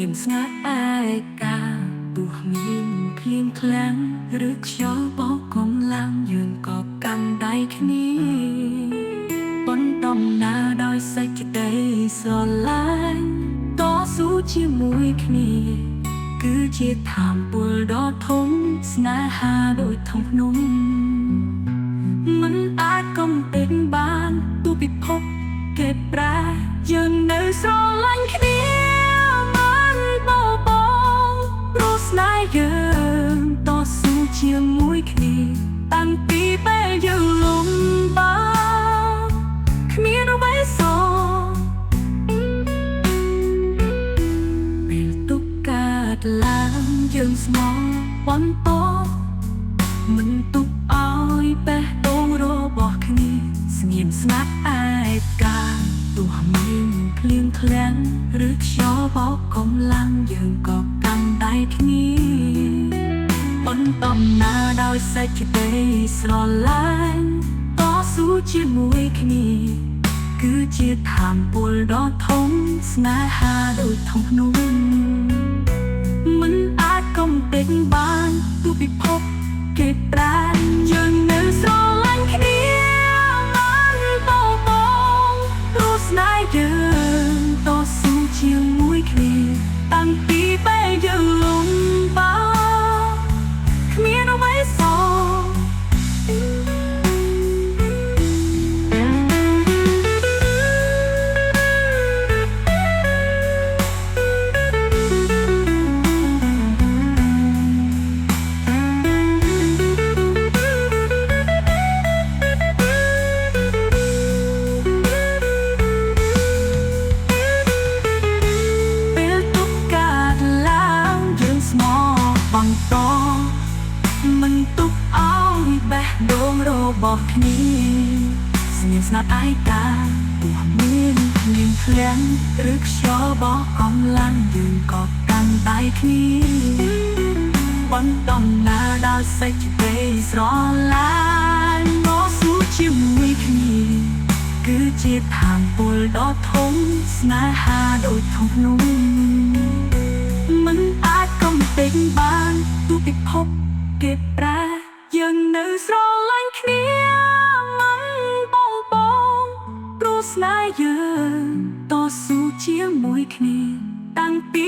ៀមស្ងាត់ឯកាទោះមានភ្លៀងខ្លាំងឬខ្យល់បោកកម្លាំងយើងក៏កាន់ដៃគ្នាបន្តំណាដោយសេចក្តីស្រឡាញ់តស៊ូជាមួយគ្នាគឺជាធម៌ពលដ៏ធំស្នេហាដូចធំភ្នំមិនអាចកំទេចបានទោះពិភពគេប្រែយើងនៅស្រឡាញ់គ្នាមិនបោបងព្រោះស្នេហ៍យើងតស៊ូជាមួយគ្នាតាំងពីពេលយើងលំបាកគ្មានអ្វីសល់ពេលទុកកើតឡើងយើងស្មោះបន្តមិនទុកឲ្យបេះដូងរបស់គ្នាស្ងៀមស្ងាត់ឯកាទោះមានភ្លៀងធ្លាក់ឬខ្យល់បោកកម្លាំងយើងក៏កាន់ដៃគ្នាបន្តណាដោយសេចក្តីស្រឡាញ់តស៊ូជាមួយគ្នាគឺជាធម៌ពលដ៏ធំស្នេហាដូចធំភ្នំមិនអាចកំទេចបានទោះពិភពគេប្រែយើងនៅស្រឡាញ់គ្នាមិនបោកងព្រោះស្នេហ៍យើងតស៊ូជាមួយគ្នាតាំងពីពេលយើងលំបាកគ្មានអ្វីសល់បន្តមិនទុកឲ្យបេះដូងរបស់គ្នាស្ងៀមស្ងាត់ឯកាទោះមានភ្លៀងធ្លាក់ឬខ្យល់បោកកម្លាំងយើងក៏កាន់ដៃគ្នាបន្តណាដោយសេចក្តីស្រឡាញ់តស៊ូជាមួយគ្នាគឺជាធម៌ពលដ៏ធំស្នេហាដូចធំភ្នំមិនអាចកំទេចបានទោះពិភពគេប្រែយើងនៅស្រឡាញ់គ្នាមិនបោកបងព្រោះស្នេហ៍យើងតស៊ូជាមួយគ្នាតាំងពី